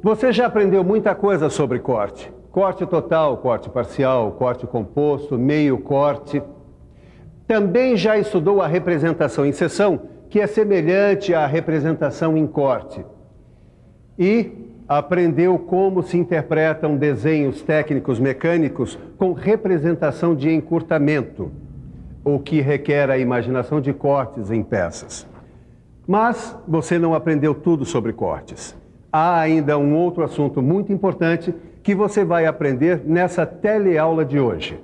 Você já aprendeu muita coisa sobre corte. Corte total, corte parcial, corte composto, meio corte. Também já estudou a representação em seção, que é semelhante à representação em corte. E aprendeu como se interpretam desenhos técnicos mecânicos com representação de encurtamento, o que requer a imaginação de cortes em peças. Mas você não aprendeu tudo sobre cortes. Há ainda um outro assunto muito importante que você vai aprender nessa teleaula de hoje.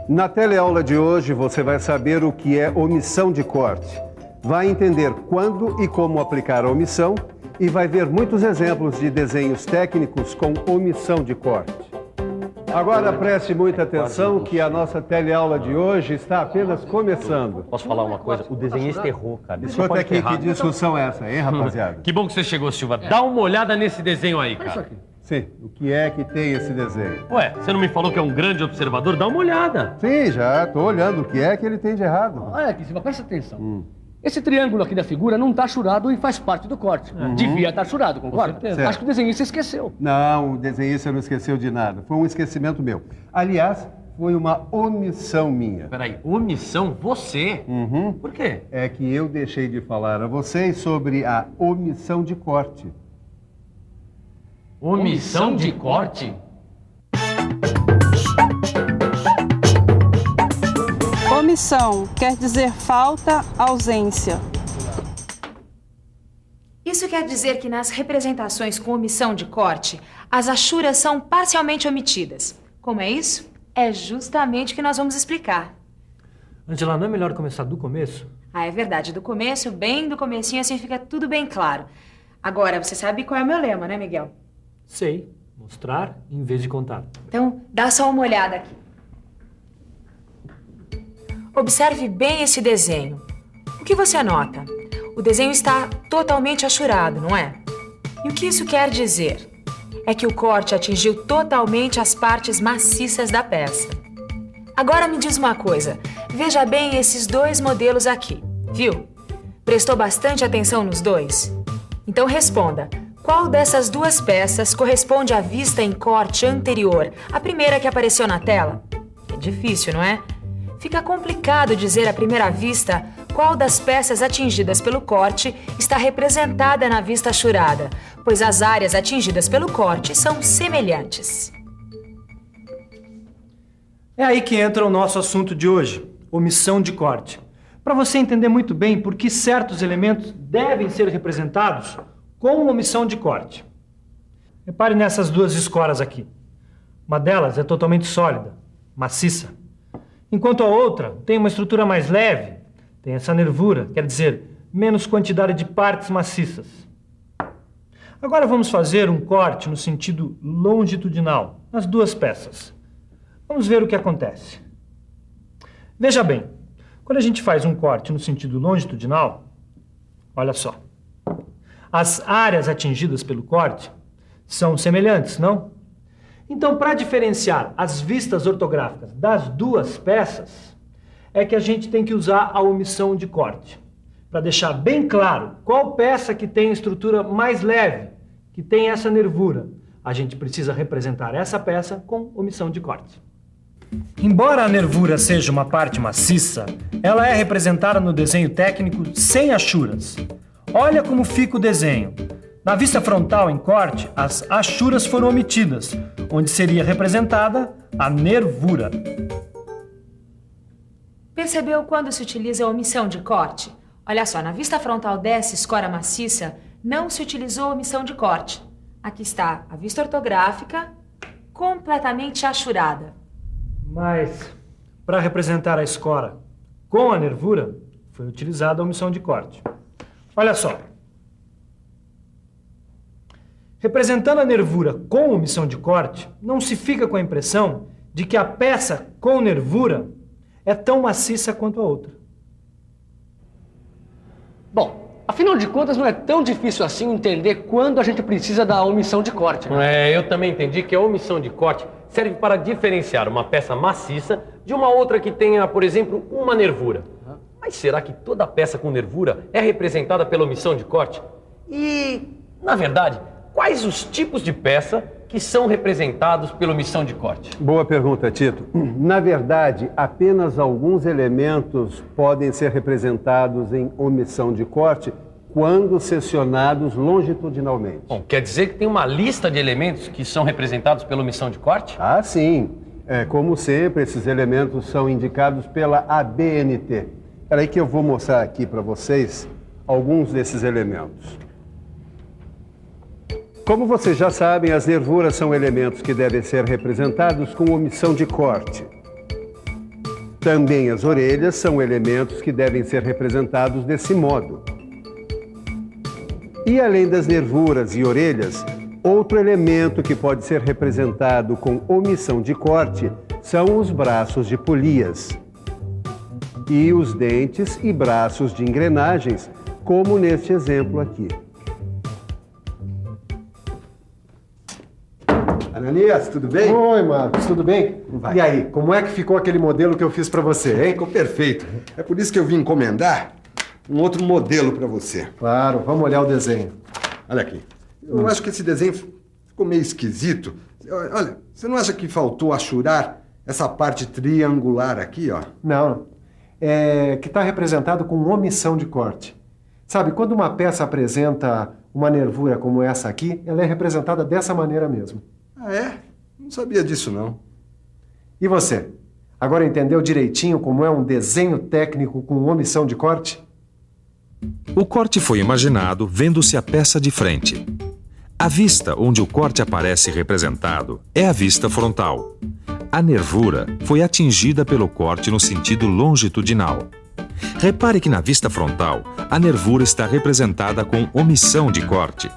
Na teleaula de hoje você vai saber o que é omissão de corte, vai entender quando e como aplicar a omissão e vai ver muitos exemplos de desenhos técnicos com omissão de corte. Agora preste muita atenção que a nossa teleaula de hoje está apenas começando. Posso falar uma coisa? O desenhista errou, cara. Escuta aqui, que discussão é essa, hein, rapaziada? Que bom que você chegou, Silva. Dá uma olhada nesse desenho aí, cara. Sim, o que é que tem esse desenho? Ué, você não me falou que é um grande observador? Dá uma olhada. Sim, já estou olhando. O que é que ele tem de errado? Olha aqui, Silva, presta atenção. Esse triângulo aqui da figura não está churado e faz parte do corte. Devia estar churado, concorda? certeza. Acho que o desenhista esqueceu. Não, o desenhista não esqueceu de nada. Foi um esquecimento meu. Aliás, foi uma omissão minha. Peraí, omissão? Você? Por quê? É que eu deixei de falar a vocês sobre a omissão de corte. Omissão de corte? Omissão quer dizer falta, ausência. Isso quer dizer que nas representações com omissão de corte, as achuras são parcialmente omitidas. Como é isso? É justamente o que nós vamos explicar. Angela, não é melhor começar do começo? Ah, é verdade. Do começo, bem do comecinho, assim fica tudo bem claro. Agora, você sabe qual é o meu lema, né, Miguel? Sei. Mostrar em vez de contar. Então, dá só uma olhada aqui. Observe bem esse desenho. O que você nota? O desenho está totalmente achurado, não é? E o que isso quer dizer? É que o corte atingiu totalmente as partes maciças da peça. Agora me diz uma coisa. Veja bem esses dois modelos aqui, viu? Prestou bastante atenção nos dois? Então responda. Qual dessas duas peças corresponde à vista em corte anterior, a primeira que apareceu na tela? É difícil, não é? Fica complicado dizer à primeira vista qual das peças atingidas pelo corte está representada na vista achurada, pois as áreas atingidas pelo corte são semelhantes. É aí que entra o nosso assunto de hoje, omissão de corte. Para você entender muito bem por que certos elementos devem ser representados com omissão de corte. Repare nessas duas escoras aqui. Uma delas é totalmente sólida, maciça, enquanto a outra tem uma estrutura mais leve, tem essa nervura, quer dizer, menos quantidade de partes maciças. Agora vamos fazer um corte no sentido longitudinal, nas duas peças. Vamos ver o que acontece. Veja bem, quando a gente faz um corte no sentido longitudinal, olha só, as áreas atingidas pelo corte são semelhantes, não? Então, para diferenciar as vistas ortográficas das duas peças, é que a gente tem que usar a omissão de corte, para deixar bem claro qual peça que tem a estrutura mais leve, que tem essa nervura. A gente precisa representar essa peça com omissão de corte. Embora a nervura seja uma parte maciça, ela é representada no desenho técnico sem achuras. Olha como fica o desenho. Na vista frontal em corte, as achuras foram omitidas, onde seria representada a nervura. Percebeu quando se utiliza a omissão de corte? Olha só, na vista frontal dessa escora maciça, não se utilizou a omissão de corte. Aqui está a vista ortográfica completamente achurada. Mas, para representar a escora com a nervura, foi utilizada a omissão de corte. Olha só. Representando a nervura com omissão de corte, não se fica com a impressão de que a peça com nervura é tão maciça quanto a outra. Bom, afinal de contas, não é tão difícil assim entender quando a gente precisa da omissão de corte, né? Eu também entendi que a omissão de corte serve para diferenciar uma peça maciça de uma outra que tenha, por exemplo, uma nervura. Mas será que toda peça com nervura é representada pela omissão de corte? E, na verdade, quais quais os tipos de peça que são representados pela omissão de corte? Boa pergunta, Tito. Na verdade, apenas alguns elementos podem ser representados em omissão de corte quando seccionados longitudinalmente. Bom, quer dizer que tem uma lista de elementos que são representados pela omissão de corte? Ah, sim. Como sempre, esses elementos são indicados pela ABNT. Espera aí que eu vou mostrar aqui para vocês alguns desses elementos. Como vocês já sabem, as nervuras são elementos que devem ser representados com omissão de corte. Também as orelhas são elementos que devem ser representados desse modo. E além das nervuras e orelhas, outro elemento que pode ser representado com omissão de corte são os braços de polias e os dentes e braços de engrenagens, como neste exemplo aqui. Ananias, tudo bem? Oi, Marcos, tudo bem? Vai. E aí, como é que ficou aquele modelo que eu fiz para você, hein? Ficou perfeito. É por isso que eu vim encomendar um outro modelo para você. Claro, vamos olhar o desenho. Olha aqui. Eu acho que esse desenho ficou meio esquisito. Olha, você não acha que faltou achurar essa parte triangular aqui, ó? Não. É que está representado com omissão de corte. Sabe, quando uma peça apresenta uma nervura como essa aqui, ela é representada dessa maneira mesmo. Ah, é? Não sabia disso, não. E você? Agora entendeu direitinho como é um desenho técnico com omissão de corte? O corte foi imaginado vendo-se a peça de frente. A vista onde o corte aparece representado é a vista frontal. A nervura foi atingida pelo corte no sentido longitudinal. Repare que na vista frontal, a nervura está representada com omissão de corte.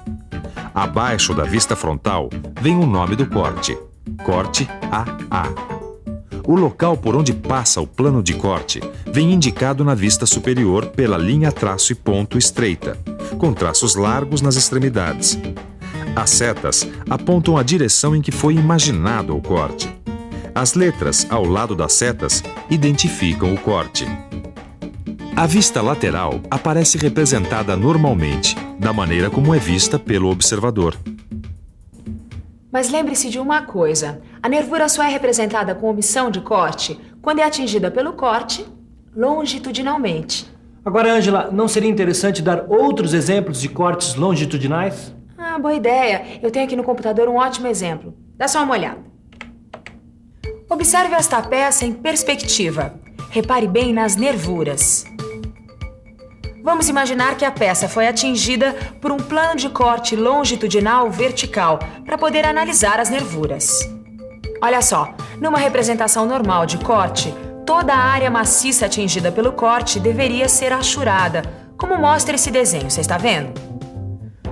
Abaixo da vista frontal vem o nome do corte, corte AA. O local por onde passa o plano de corte vem indicado na vista superior pela linha traço e ponto estreita, com traços largos nas extremidades. As setas apontam a direção em que foi imaginado o corte. As letras ao lado das setas identificam o corte. A vista lateral aparece representada normalmente, da maneira como é vista pelo observador. Mas lembre-se de uma coisa: a nervura só é representada com omissão de corte quando é atingida pelo corte longitudinalmente. Agora, Ângela, não seria interessante dar outros exemplos de cortes longitudinais? Ah, boa ideia. Eu tenho aqui no computador um ótimo exemplo. Dá só uma olhada. Observe esta peça em perspectiva. Repare bem nas nervuras. Vamos imaginar que a peça foi atingida por um plano de corte longitudinal vertical para poder analisar as nervuras. Olha só, numa representação normal de corte, toda a área maciça atingida pelo corte deveria ser achurada, como mostra esse desenho, você está vendo?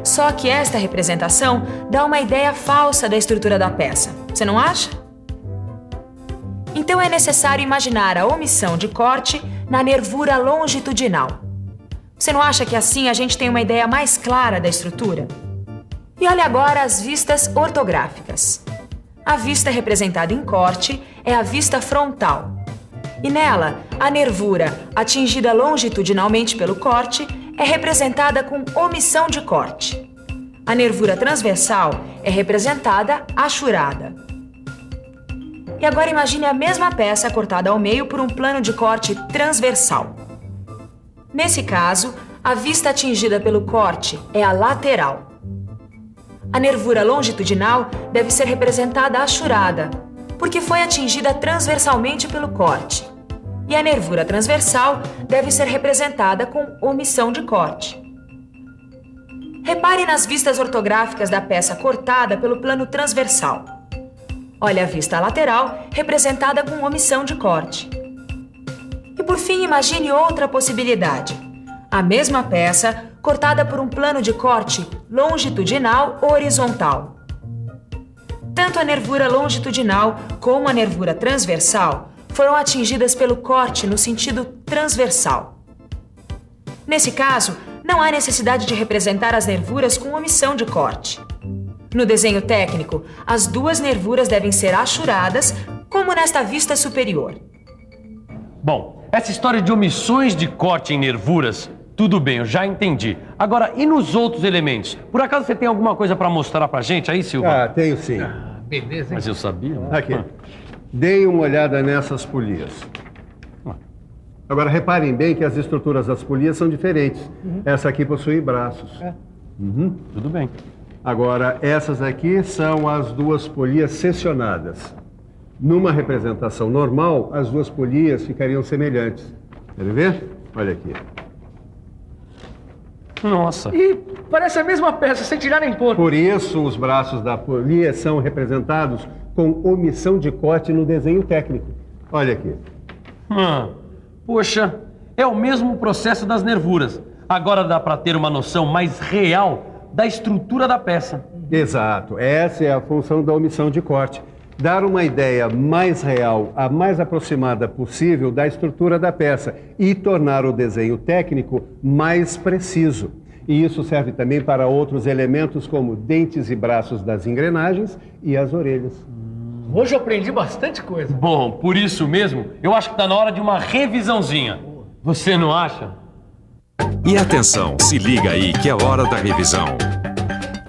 Só que esta representação dá uma ideia falsa da estrutura da peça, você não acha? Então é necessário imaginar a omissão de corte na nervura longitudinal. Você não acha que assim a gente tem uma ideia mais clara da estrutura? E olha agora as vistas ortográficas. A vista representada em corte é a vista frontal. E nela, a nervura atingida longitudinalmente pelo corte é representada com omissão de corte. A nervura transversal é representada achurada. E agora imagine a mesma peça cortada ao meio por um plano de corte transversal. Nesse caso, a vista atingida pelo corte é a lateral. A nervura longitudinal deve ser representada achurada, porque foi atingida transversalmente pelo corte. E a nervura transversal deve ser representada com omissão de corte. Repare nas vistas ortográficas da peça cortada pelo plano transversal. Olha a vista lateral representada com omissão de corte. E por fim, imagine outra possibilidade. A mesma peça cortada por um plano de corte longitudinal ou horizontal. Tanto a nervura longitudinal como a nervura transversal foram atingidas pelo corte no sentido transversal. Nesse caso, não há necessidade de representar as nervuras com omissão de corte. No desenho técnico, as duas nervuras devem ser achuradas, como nesta vista superior. Bom, essa história de omissões de corte em nervuras Tudo bem, eu já entendi. Agora, e nos outros elementos? Por acaso você tem alguma coisa para mostrar pra gente aí, Silva? Ah, tenho sim. Beleza, hein? Mas eu sabia. Aqui. Deem uma olhada nessas polias. Agora, reparem bem que as estruturas das polias são diferentes. Essa aqui possui braços. Tudo bem. Agora, essas aqui são as duas polias seccionadas. Numa representação normal, as duas polias ficariam semelhantes. Querem ver? Olha aqui. Nossa. E parece a mesma peça, sem tirar nem pôr. Por isso, os braços da polia são representados com omissão de corte no desenho técnico. Olha aqui. Poxa, é o mesmo processo das nervuras. Agora dá para ter uma noção mais real da estrutura da peça. Exato. Essa é a função da omissão de corte. Dar uma ideia mais real, a mais aproximada possível da estrutura da peça e tornar o desenho técnico mais preciso. E isso serve também para outros elementos como dentes e braços das engrenagens e as orelhas. Hoje eu aprendi bastante coisa. Bom, por isso mesmo, eu acho que tá na hora de uma revisãozinha. Você não acha? E atenção, se liga aí que é hora da revisão.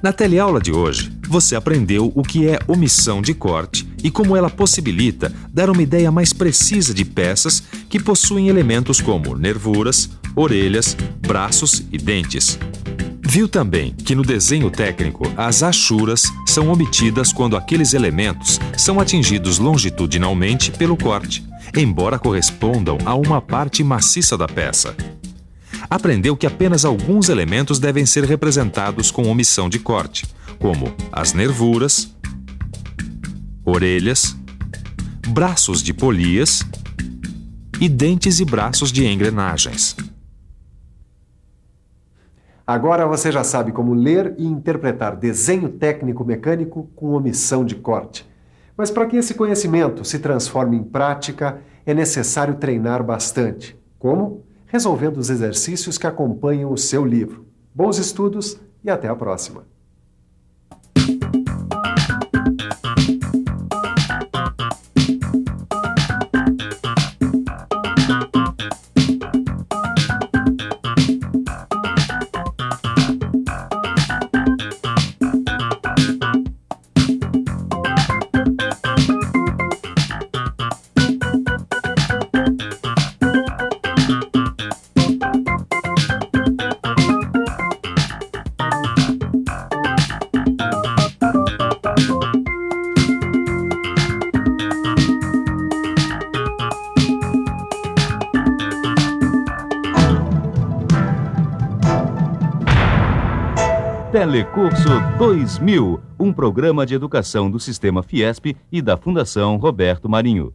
Na teleaula de hoje, você aprendeu o que é omissão de corte e como ela possibilita dar uma ideia mais precisa de peças que possuem elementos como nervuras, orelhas, braços e dentes. Viu também que no desenho técnico as achuras são omitidas quando aqueles elementos são atingidos longitudinalmente pelo corte, embora correspondam a uma parte maciça da peça. Aprendeu que apenas alguns elementos devem ser representados com omissão de corte, como as nervuras, orelhas, braços de polias e dentes e braços de engrenagens. Agora você já sabe como ler e interpretar desenho técnico mecânico com omissão de corte. Mas para que esse conhecimento se transforme em prática, é necessário treinar bastante. Como? Resolvendo os exercícios que acompanham o seu livro. Bons estudos e até a próxima! Telecurso 2000, um programa de educação do Sistema Fiesp e da Fundação Roberto Marinho.